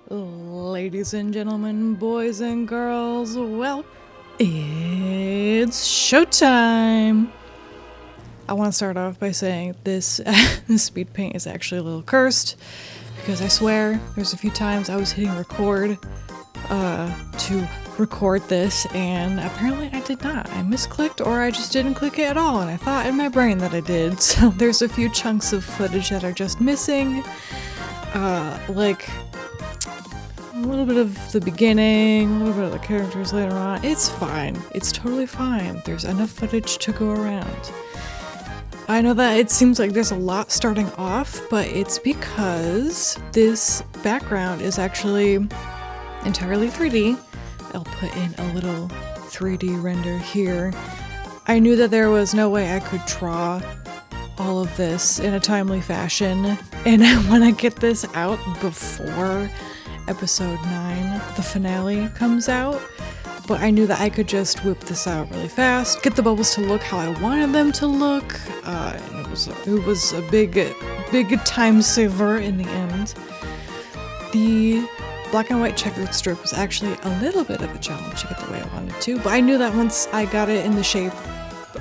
Ladies and gentlemen, boys and girls, well, it's showtime! I want to start off by saying this speed paint is actually a little cursed, because I swear there's a few times I was hitting record to record this, and apparently I did not. I misclicked, or I just didn't click it at all, and I thought in my brain that I did, so there's a few chunks of footage that are just missing, like a little bit of the beginning, a little bit of the characters later on. It's fine. It's totally fine. There's enough footage to go around. I know that it seems like there's a lot starting off, but it's because this background is actually entirely 3D. I'll put in a little 3D render here. I knew that there was no way I could draw all of this in a timely fashion, and I want to get this out before episode 9, the finale, comes out, but I knew that I could just whip this out really fast, get the bubbles to look how I wanted them to look, and it was a big time saver in the end. The black and white checkered strip was actually a little bit of a challenge to get the way I wanted to, but I knew that once I got it in the shape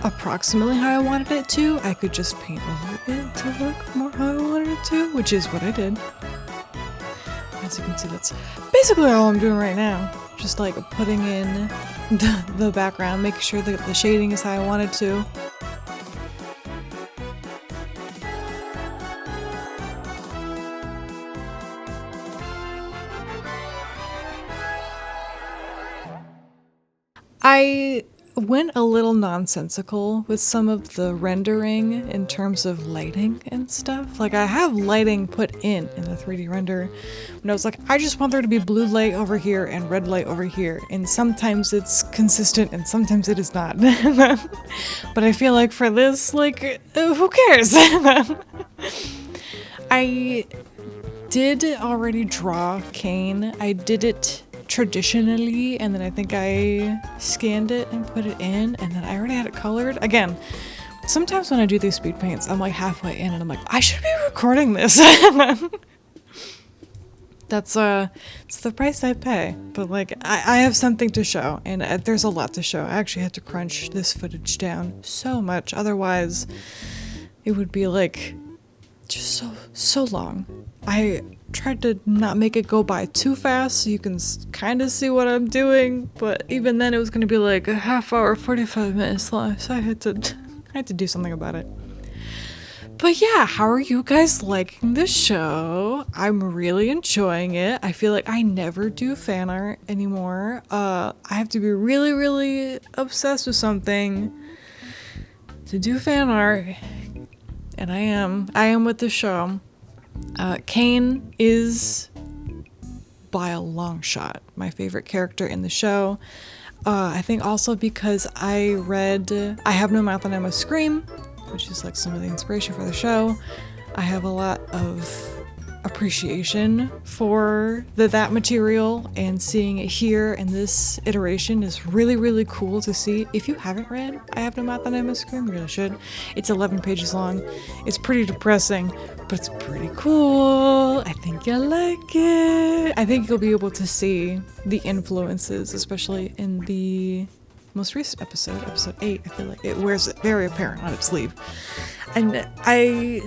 approximately how I wanted it to, I could just paint over it to look more how I wanted it to, which is what I did. As you can see, that's basically all I'm doing right now. Just like putting in the background, making sure that the shading is how I want it to. I went a little nonsensical with some of the rendering in terms of lighting and stuff. Like, I have lighting put in the 3D render, and I was like, I just want there to be blue light over here and red light over here, and sometimes it's consistent and sometimes it is not. But I feel like for this, like, who cares? I did already draw Kane. I did it traditionally, and then I think I scanned it and put it in, and then I already had it colored. Again, sometimes when I do these speed paints, I'm like halfway in and I'm like, I should be recording this. That's it's the price I pay, but like I have something to show, and there's a lot to show. I actually had to crunch this footage down so much, otherwise it would be like just so long. I tried to not make it go by too fast so you can kind of see what I'm doing, but even then it was going to be like a half hour, 45 minutes long, so I had to do something about it. But yeah, how are you guys liking the show? I'm really enjoying it. I feel like I never do fan art anymore. I have to be really, really obsessed with something to do fan art, and I am with the show. Kane is, by a long shot, my favorite character in the show. I think also because I read I Have No Mouth and I Must Scream, which is like some of the inspiration for the show. I have a lot of appreciation for that material, and seeing it here in this iteration is really, really cool to see. If you haven't read I Have No Mouth and I Must Scream, you really should. It's 11 pages long. It's pretty depressing, but it's pretty cool. I think you'll like it. I think you'll be able to see the influences, especially in the most recent episode 8. I feel like it wears it very apparent on its sleeve. And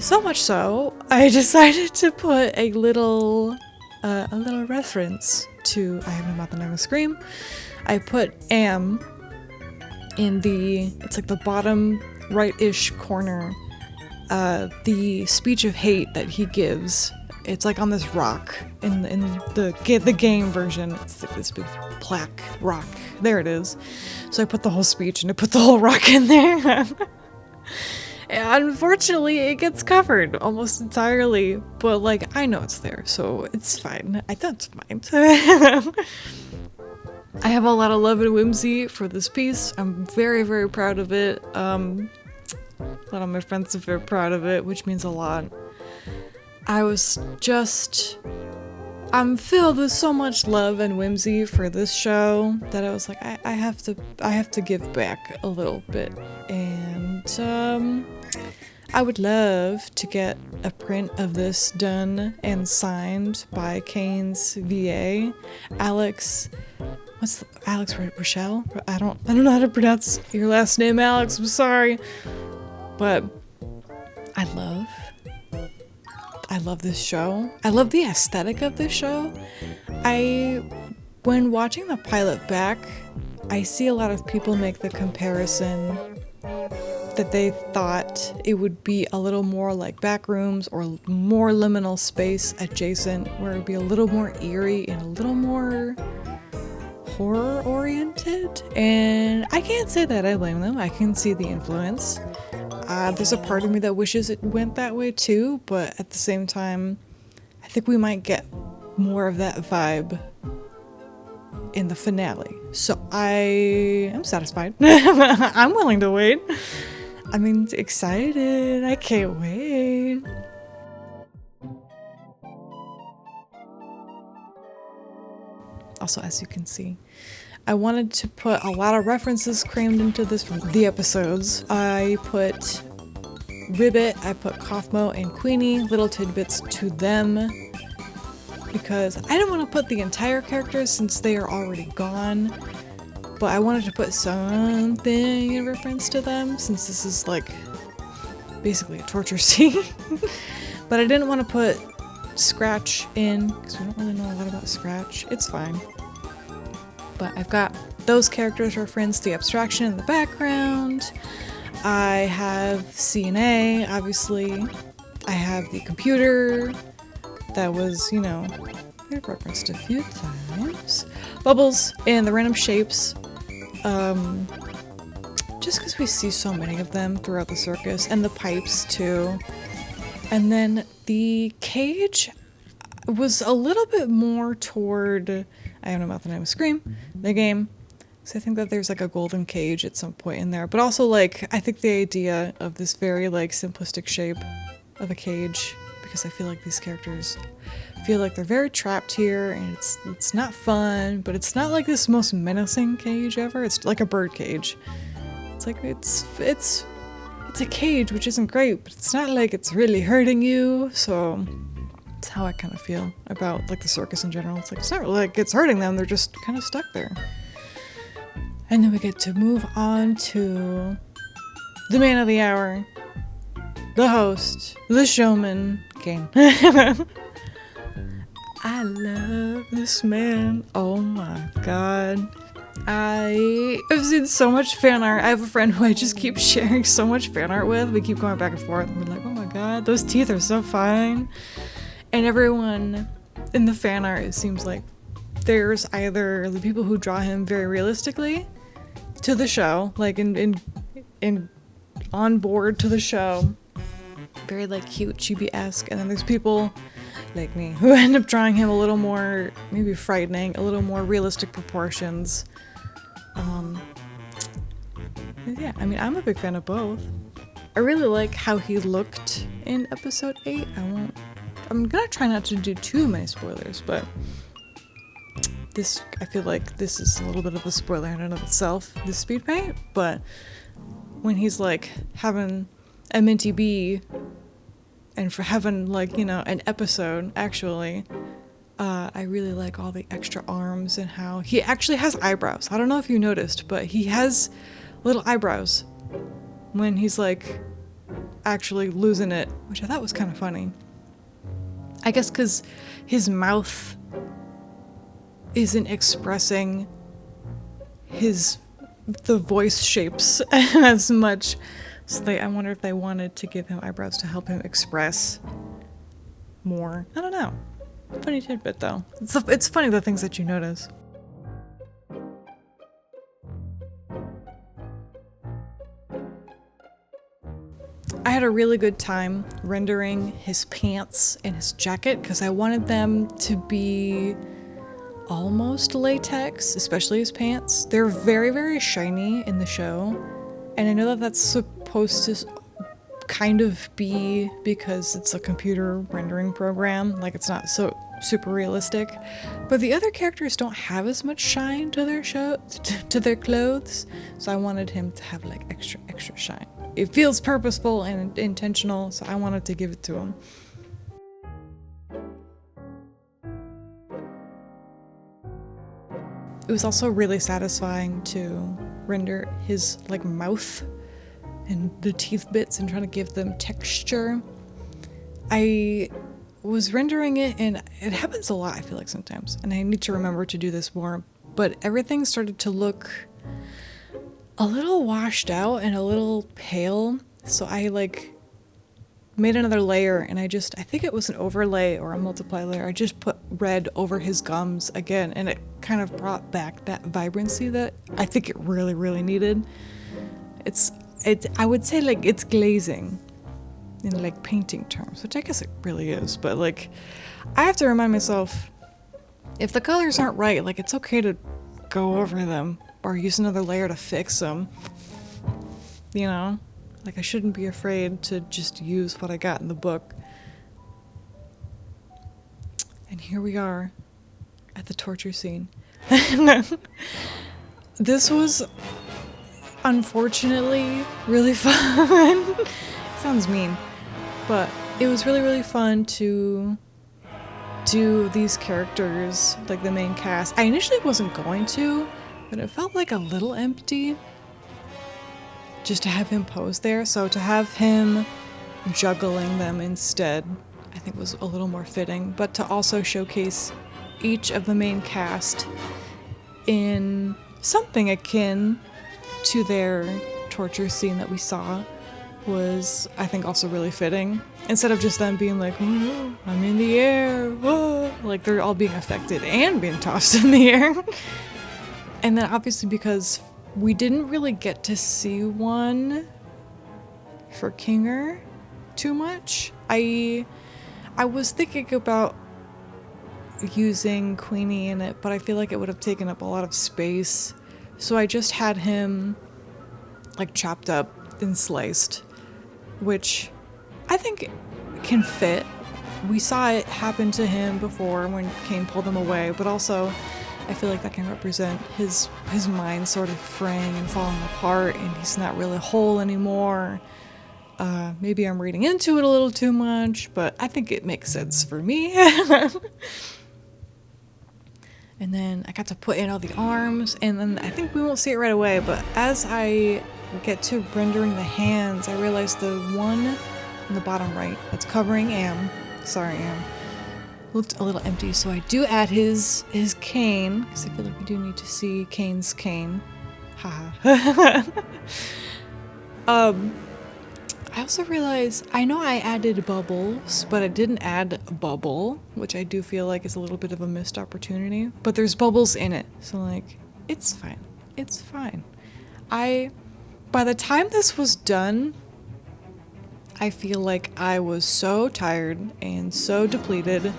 so much so, I decided to put a little reference to I Have No Mouth and I Must Scream. I put am in it's like the bottom right-ish corner, the speech of hate that he gives. It's like on this rock in the game version. It's like this big plaque rock. There it is. So I put the whole speech and I put the whole rock in there. Unfortunately, it gets covered almost entirely, but like I know it's there, so it's fine. I don't mind. I have a lot of love and whimsy for this piece. I'm very, very proud of it. A lot of my friends are very proud of it, which means a lot. I'm filled with so much love and whimsy for this show that I was like, I have to give back a little bit, and I would love to get a print of this done and signed by Kane's VA, Alex. Alex Rochelle? I don't know how to pronounce your last name, Alex. I'm sorry, but I love this show. I love the aesthetic of this show. When watching the pilot back, I see a lot of people make the comparison that they thought it would be a little more like Backrooms or more liminal space adjacent, where it would be a little more eerie and a little more horror oriented. And I can't say that I blame them. I can see the influence. There's a part of me that wishes it went that way too, but at the same time, I think we might get more of that vibe in the finale. So I am satisfied. I'm willing to wait. I'm excited. I can't wait. Also, as you can see, I wanted to put a lot of references crammed into this from the episodes. I put Ribbit, I put Kaufmo and Queenie, little tidbits to them, because I didn't want to put the entire characters since they are already gone, but I wanted to put something in reference to them since this is like basically a torture scene. But I didn't want to put Scratch in because we don't really know a lot about Scratch. It's fine. But I've got those characters referenced, the abstraction in the background. I have CNA, obviously. I have the computer that was, referenced a few times. Bubbles and the random shapes. Just because we see so many of them throughout the circus, and the pipes too. And then the cage was a little bit more toward, I don't know about the name of Scream, the game. So I think that there's like a golden cage at some point in there. But also I think the idea of this very simplistic shape of a cage, because I feel like these characters feel like they're very trapped here, and it's not fun, but it's not like this most menacing cage ever. It's like a bird cage. It's like it's a cage, which isn't great, but it's not like it's really hurting you. So that's how I kind of feel about the circus in general. It's not really like it's hurting them, they're just kind of stuck there. And then we get to move on to the man of the hour, the host, the showman, Kane. I love this man. Oh my god. I have seen so much fan art. I have a friend who I just keep sharing so much fan art with. We keep going back and forth, and we're like, oh my god, those teeth are so fine. And everyone in the fan art, it seems like there's either the people who draw him very realistically to the show, in on board to the show, very cute chibi-esque, and then there's people like me who end up drawing him a little more maybe frightening, a little more realistic proportions. Yeah, I'm a big fan of both. I really like how he looked in episode 8. I'm gonna try not to do too many spoilers, but I feel like this is a little bit of a spoiler in and of itself, this speed paint, but when he's having a minty bee, and for having an episode, actually, I really like all the extra arms and how he actually has eyebrows. I don't know if you noticed, but he has little eyebrows when he's actually losing it, which I thought was kind of funny. I guess because his mouth isn't expressing the voice shapes as much. So I wonder if they wanted to give him eyebrows to help him express more. I don't know. Funny tidbit though. It's funny the things that you notice. I had a really good time rendering his pants and his jacket because I wanted them to be almost latex, especially his pants. They're very, very shiny in the show, and I know that that's supposed to kind of be because it's a computer rendering program, it's not so super realistic, but the other characters don't have as much shine to their clothes, so I wanted him to have extra shine. it feels purposeful and intentional, so I wanted to give it to him. It was also really satisfying to render his like mouth and the teeth bits and trying to give them texture. I was rendering it, and it happens a lot, I feel like, sometimes, and I need to remember to do this more, but everything started to look a little washed out and a little pale, so I like made another layer, and I think it was an overlay or a multiply layer. I just put red over his gums again, and it kind of brought back that vibrancy that I think it really, really needed. I would say like it's glazing in like painting terms, which I guess it really is, but like I have to remind myself, if the colors aren't right, like it's okay to go over them or use another layer to fix them, you know? Like I shouldn't be afraid to just use what I got in the book. And here we are at the torture scene. This was unfortunately really fun. Sounds mean, but it was really, really fun to do these characters, like the main cast. I initially wasn't going to, but it felt like a little empty just to have him pose there. So to have him juggling them instead, I think was a little more fitting, but to also showcase each of the main cast in something akin to their torture scene that we saw was, I think, also really fitting. Instead of just them being like, oh, I'm in the air, whoa, like they're all being affected and being tossed in the air. And then obviously because we didn't really get to see one for Kinger too much, I was thinking about using Queenie in it, but I feel like it would have taken up a lot of space. So I just had him like chopped up and sliced, which I think can fit. We saw it happen to him before when Kane pulled them away, but also I feel like that can represent his mind sort of fraying and falling apart, and he's not really whole anymore. Maybe I'm reading into it a little too much, but I think it makes sense for me. And then I got to put in all the arms, and then I think we won't see it right away, but as I get to rendering the hands, I realized the one in the bottom right that's covering Am, sorry Am, looked a little empty, so I do add his cane, because I feel like we do need to see Kane's cane. Haha. I also realized, I know I added bubbles, but I didn't add a bubble, which I do feel like is a little bit of a missed opportunity, but there's bubbles in it, so like, it's fine. It's fine. By the time this was done, I feel like I was so tired and so depleted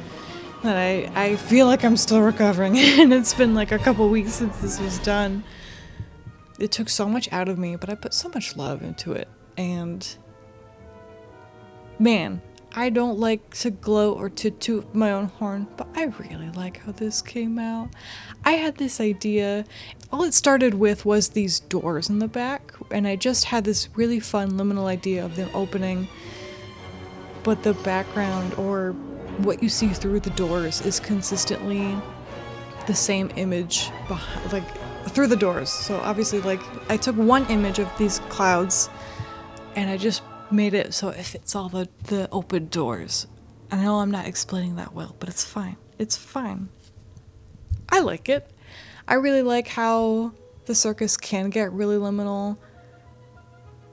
that I feel like I'm still recovering, and it's been like a couple weeks since this was done. It took so much out of me, but I put so much love into it, and man, I don't like to gloat or to toot my own horn, but I really like how this came out. I had this idea, all it started with was these doors in the back, and I just had this really fun liminal idea of them opening, but the background or what you see through the doors is consistently the same image behind, like through the doors. So obviously, like, I took one image of these clouds and I just made it so it fits all the open doors. I know I'm not explaining that well, but it's fine. It's fine. I like it. I really like how the circus can get really liminal,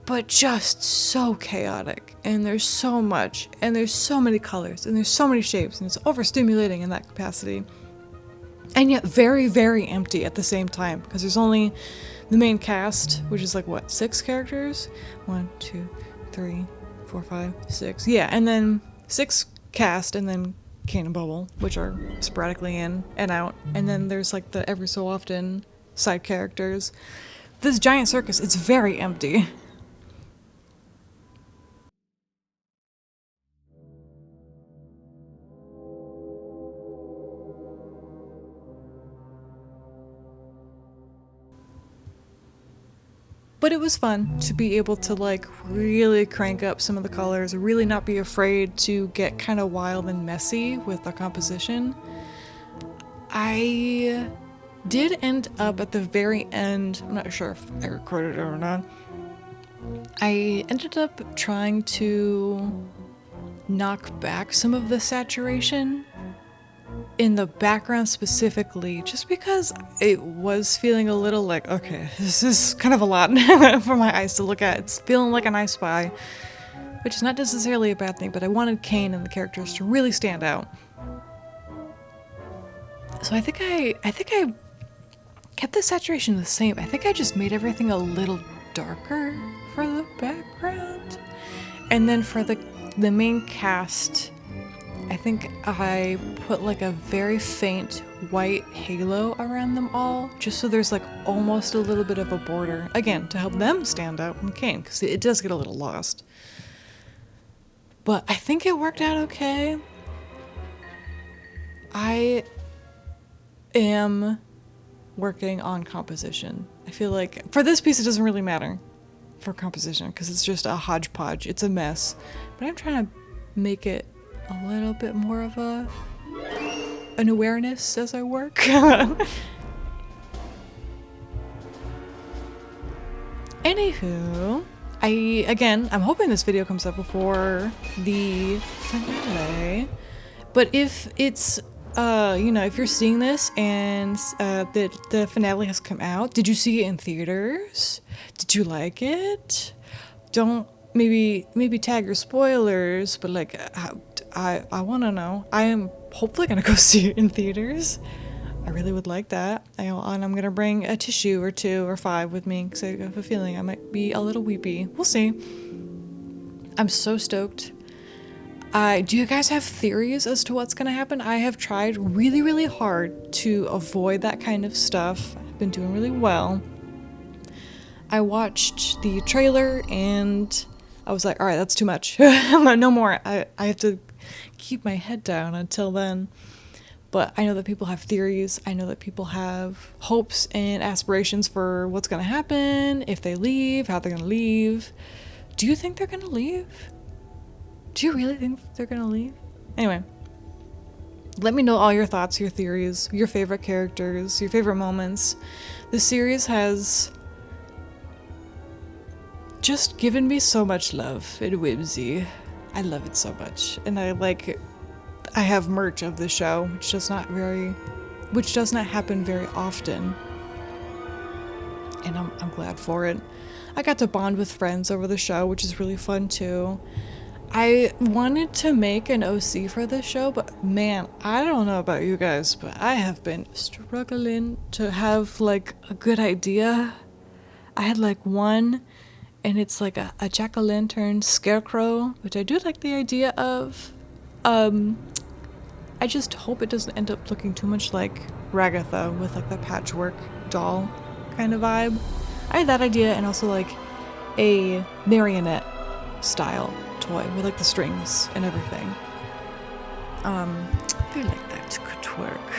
but just so chaotic, and there's so much, and there's so many colors, and there's so many shapes, and it's overstimulating in that capacity, and yet very, very empty at the same time, because there's only the main cast, which is like, what, 6 characters? 1, 2, 3, 4, 5, 6. Yeah, and then 6 cast, and then Kane and Bubble, which are sporadically in and out, and then there's like the every so often side characters. This giant circus, it's very empty. But it was fun to be able to like really crank up some of the colors, really not be afraid to get kind of wild and messy with the composition. I did end up at the very end, I'm not sure if I recorded it or not, I ended up trying to knock back some of the saturation in the background specifically, just because it was feeling a little like, okay, this is kind of a lot for my eyes to look at. It's feeling like an I Spy, which is not necessarily a bad thing, but I wanted Kane and the characters to really stand out. So I think I kept the saturation the same. I think I just made everything a little darker for the background. And then for the main cast, I think I put like a very faint white halo around them all, just so there's like almost a little bit of a border, again, to help them stand out from Kane, because it does get a little lost. But I think it worked out okay. I am working on composition. I feel like for this piece it doesn't really matter for composition because it's just a hodgepodge, it's a mess, but I'm trying to make it a little bit more of an awareness as I work. Anywho, I'm hoping this video comes up before the finale, but if it's if you're seeing this and the finale has come out, did you see it in theaters? Did you like it? Don't maybe tag your spoilers, but like I want to know. I am hopefully gonna go see it in theaters. I really would like that. And I'm gonna bring a tissue or 2 or 5 with me because I have a feeling I might be a little weepy. We'll see. I'm so stoked. Do you guys have theories as to what's gonna happen? I have tried really, really hard to avoid that kind of stuff. I've been doing really well. I watched the trailer and I was like, all right, that's too much. No more. I have to keep my head down until then. But I know that people have theories. I know that people have hopes and aspirations for what's gonna happen, if they leave, how they're gonna leave. Do you think they're gonna leave? Do you really think they're gonna leave? Anyway, let me know all your thoughts, your theories, your favorite characters, your favorite moments. The series has just given me so much love and whimsy. I love it so much. And I have merch of the show, which does not happen very often. And I'm glad for it. I got to bond with friends over the show, which is really fun too. I wanted to make an OC for this show, but man, I don't know about you guys, but I have been struggling to have like a good idea. I had like one, and it's like a jack-o'-lantern scarecrow, which I do like the idea of. I just hope it doesn't end up looking too much like Ragatha with like the patchwork doll kind of vibe. I had that idea, and also like a marionette style toy with like the strings and everything. I feel like that could work.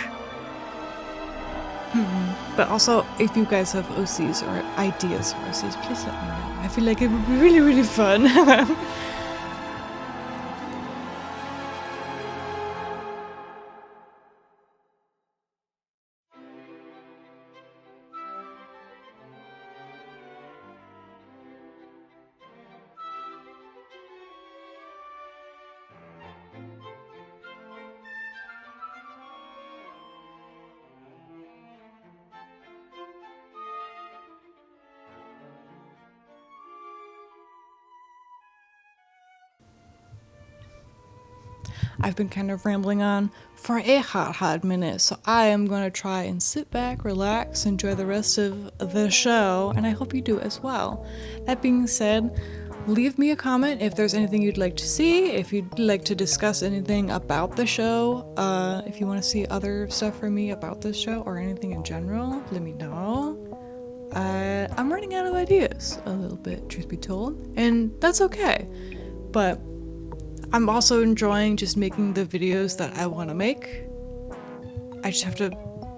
But also, if you guys have OCs or ideas for OCs, please let me know. I feel like it would be really, really fun. I've been kind of rambling on for a hot minute, so I am going to try and sit back, relax, enjoy the rest of the show, and I hope you do as well. That being said, leave me a comment if there's anything you'd like to see, if you'd like to discuss anything about the show, if you want to see other stuff from me about this show or anything in general, let me know. I'm running out of ideas a little bit, truth be told, and that's okay, but I'm also enjoying just making the videos that I want to make. I just have to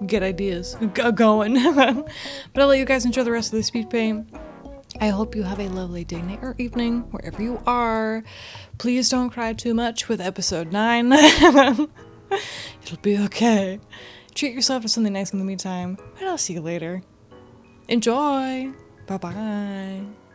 get ideas going. But I'll let you guys enjoy the rest of the speed paint. I hope you have a lovely day, night, or evening, wherever you are. Please don't cry too much with episode 9. It'll be okay. Treat yourself to something nice in the meantime, and I'll see you later. Enjoy! Bye-bye!